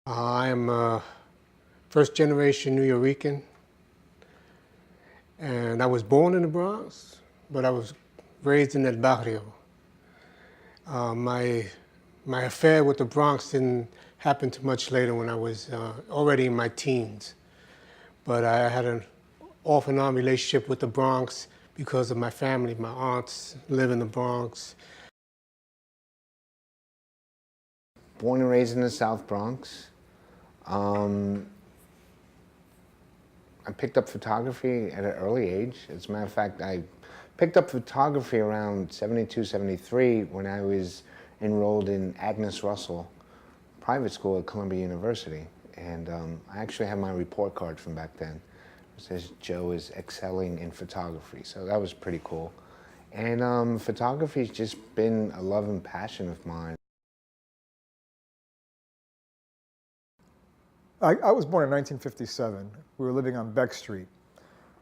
I am a first generation New Yorican, and I was born in the Bronx, but I was raised in El Barrio. My affair with the Bronx didn't happen too much later when I was already in my teens. But I had an off and on relationship with the Bronx because of my family. My aunts live in the Bronx. Born and raised in the South Bronx. I picked up photography at an early age. As a matter of fact, I picked up photography around 72, 73 when I was enrolled in Agnes Russell private school at Columbia University. And I actually have my report card from back then. It says Joe is excelling in photography. So that was pretty cool. And photography's just been a love and passion of mine. I was born in 1957. We were living on Beck Street.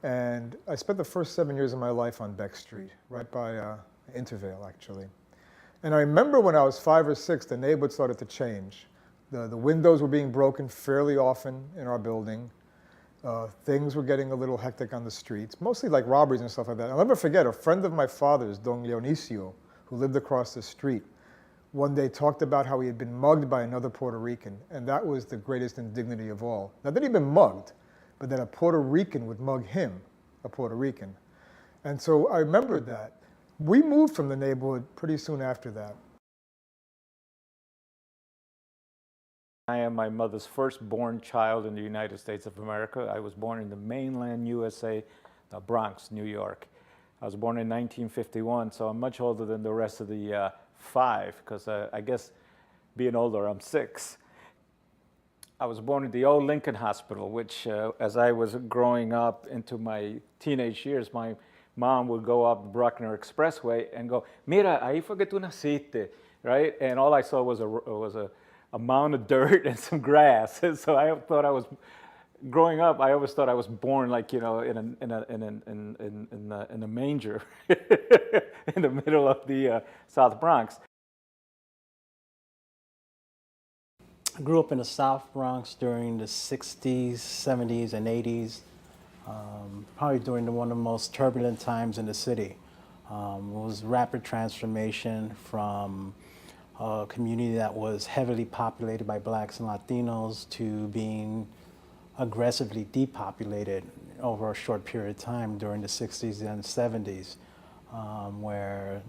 And I spent the first 7 years of my life on Beck Street, right by Intervale, actually. And I remember when I was 5 or 6, the neighborhood started to change. The windows were being broken fairly often in our building. Things were getting a little hectic on the streets, mostly like robberies and stuff like that. I'll never forget, a friend of my father's, Don Leonicio, who lived across the street, one day talked about how he had been mugged by another Puerto Rican, and that was the greatest indignity of all. Not that he'd been mugged, but that a Puerto Rican would mug him, a Puerto Rican. And so I remembered that. We moved from the neighborhood pretty soon after that. I am my mother's firstborn child in the United States of America. I was born in the mainland USA, the Bronx, New York. I was born in 1951, so I'm much older than the rest of the 5, because I guess being older, I'm 6. I was born at the old Lincoln Hospital, which as I was growing up into my teenage years, my mom would go up the Bruckner Expressway and go, "Mira, ahí fue que tú naciste," right? And all I saw was a mound of dirt and some grass. And so I thought I was, growing up, I always thought I was born like, you know, in a manger in the middle of the South Bronx. I grew up in the South Bronx during the 60s, 70s, and 80s, probably during one of the most turbulent times in the city. It was rapid transformation from a community that was heavily populated by blacks and Latinos to being aggressively depopulated over a short period of time during the 60s and 70s, where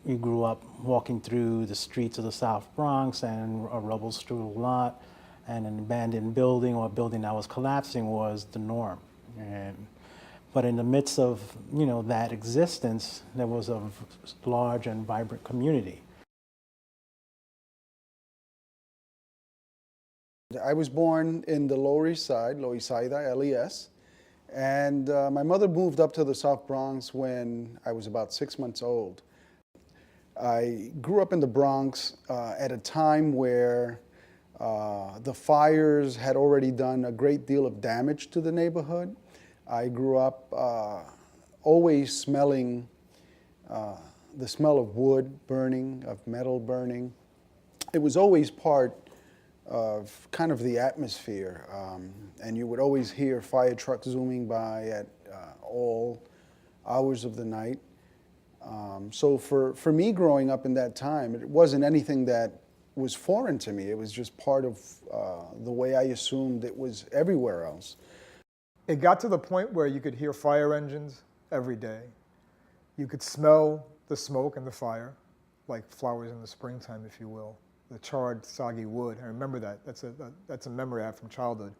you grew up walking through the streets of the South Bronx and a rubble-strewn lot and an abandoned building or a building that was collapsing was the norm. But in the midst of, you know, that existence, there was a large and vibrant community. I was born in the Lower East Side, Loisaida, LES, and my mother moved up to the South Bronx when I was about 6 months old. I grew up in the Bronx at a time where the fires had already done a great deal of damage to the neighborhood. I grew up always smelling the smell of wood burning, of metal burning. It was always part of kind of the atmosphere, and you would always hear fire trucks zooming by at all hours of the night. So for me growing up in that time, it wasn't anything that was foreign to me. It was just part of the way I assumed it was everywhere else. It got to the point where you could hear fire engines every day. You could smell the smoke and the fire, like flowers in the springtime, if you will. The charred, soggy wood. I remember that. That's a memory I have from childhood.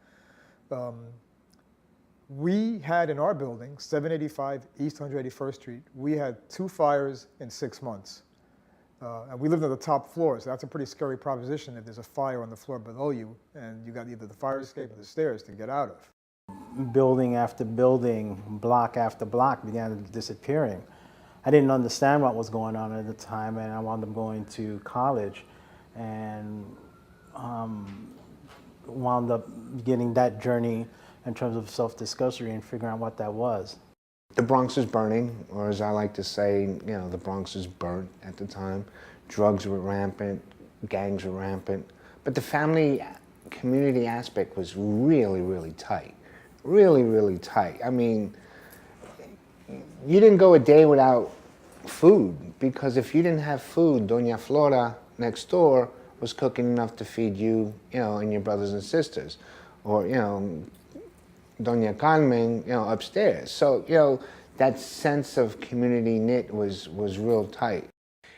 We had in our building, 785 East 181st Street, we had 2 fires in 6 months. And we lived on the top floor, so that's a pretty scary proposition if there's a fire on the floor below you and you got either the fire escape or the stairs to get out of. Building after building, block after block began disappearing. I didn't understand what was going on at the time, and I wound up going to college and wound up beginning that journey in terms of self-discovery and figuring out what that was. The Bronx is burning, or as I like to say, you know, the Bronx is burnt at the time. Drugs were rampant, gangs were rampant, But the family community aspect was really, really tight. Really, really tight. I mean, you didn't go a day without food, because if you didn't have food, Doña Flora next door was cooking enough to feed you, you know, and your brothers and sisters. Or, you know, Doña Carmen, you know, upstairs. So, you know, that sense of community knit was real tight.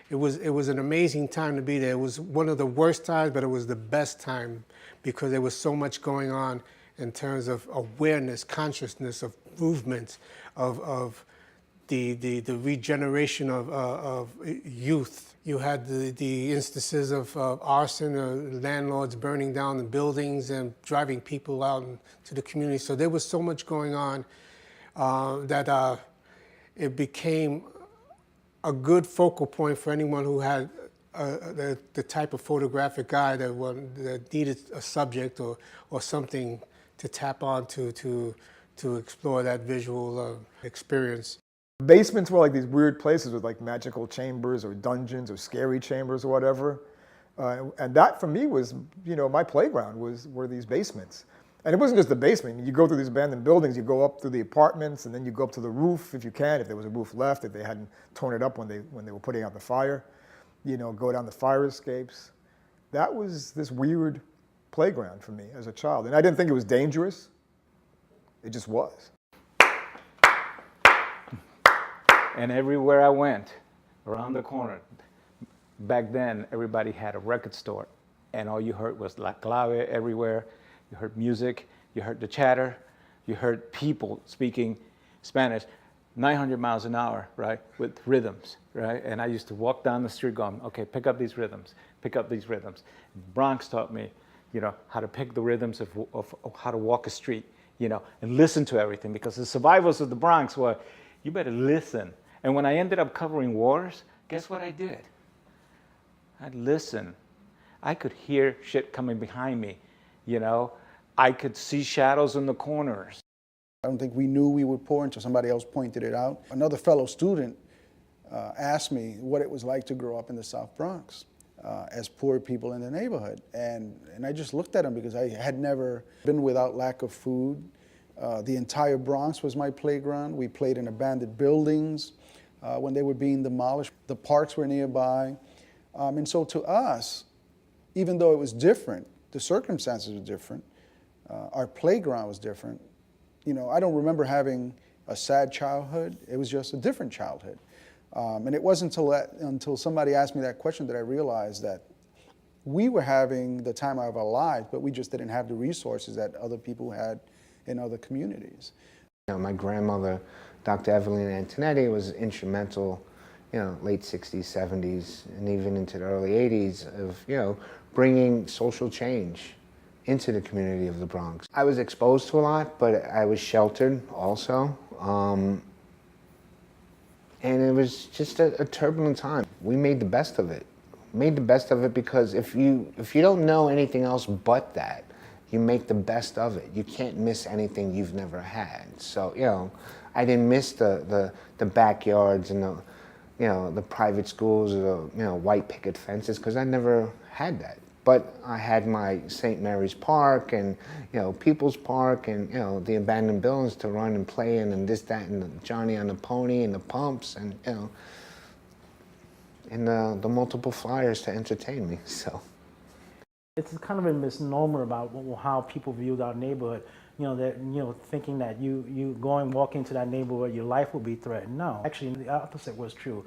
It was an amazing time to be there. It was one of the worst times, but it was the best time because there was so much going on in terms of awareness, consciousness, of movements, of the regeneration of youth. You had the instances of arson, landlords burning down the buildings and driving people out into the community. So there was so much going on that it became a good focal point for anyone who had the type of photographic eye that needed a subject or something to tap onto to explore that visual experience. Basements were like these weird places with like magical chambers or dungeons or scary chambers or whatever. And that for me was, you know, my playground were these basements. And it wasn't just the basement. You go through these abandoned buildings, you go up through the apartments, and then you go up to the roof if you can, if there was a roof left, if they hadn't torn it up when they were putting out the fire. You know, go down the fire escapes. That was this weird playground for me as a child. And I didn't think it was dangerous. It just was. And everywhere I went, around the corner, back then everybody had a record store, and all you heard was La Clave everywhere. You heard music, you heard the chatter, you heard people speaking Spanish, 900 miles an hour, right, with rhythms, right? And I used to walk down the street going, okay, pick up these rhythms, pick up these rhythms. Bronx taught me, you know, how to pick the rhythms of how to walk a street, you know, and listen to everything, because the survivors of the Bronx were, you better listen. And when I ended up covering wars, guess what I did? I'd listen. I could hear shit coming behind me, you know? I could see shadows in the corners. I don't think we knew we were poor until somebody else pointed it out. Another fellow student asked me what it was like to grow up in the South Bronx as poor people in the neighborhood. And I just looked at him because I had never been without lack of food. The entire Bronx was my playground. We played in abandoned buildings when they were being demolished. The parks were nearby. And so to us, even though it was different, the circumstances were different, our playground was different. You know, I don't remember having a sad childhood. It was just a different childhood. And it wasn't until somebody asked me that question that I realized that we were having the time of our lives, but we just didn't have the resources that other people had in other communities. You know, my grandmother, Dr. Evelyn Antonetti, was instrumental, you know, late 60s, 70s, and even into the early 80s of, you know, bringing social change into the community of the Bronx. I was exposed to a lot, but I was sheltered also. And it was just a turbulent time. We made the best of it. Made the best of it because if you don't know anything else but that, you make the best of it. You can't miss anything you've never had. So, you know, I didn't miss the backyards and the private schools or the white picket fences because I never had that. But I had my St. Mary's Park and People's Park and the abandoned buildings to run and play in and this, that, and the Johnny on the Pony and the pumps and and the multiple flyers to entertain me. So it's kind of a misnomer about how people viewed our neighborhood. Thinking that you walk into that neighborhood, your life will be threatened. No, actually, the opposite was true.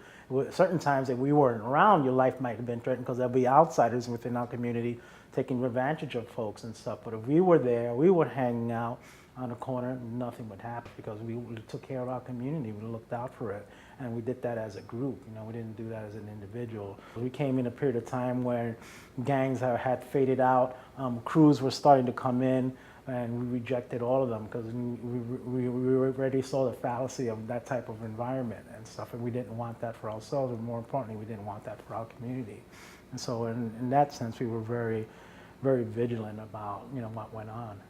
Certain times that we weren't around, your life might have been threatened because there'll be outsiders within our community taking advantage of folks and stuff. But if we were there, we were hanging out on the corner, nothing would happen because we took care of our community. We looked out for it, and we did that as a group. We didn't do that as an individual. We came in a period of time where gangs had faded out, crews were starting to come in. And we rejected all of them because we already saw the fallacy of that type of environment and stuff, and we didn't want that for ourselves, and more importantly, we didn't want that for our community. And so in that sense, we were very, very vigilant about what went on.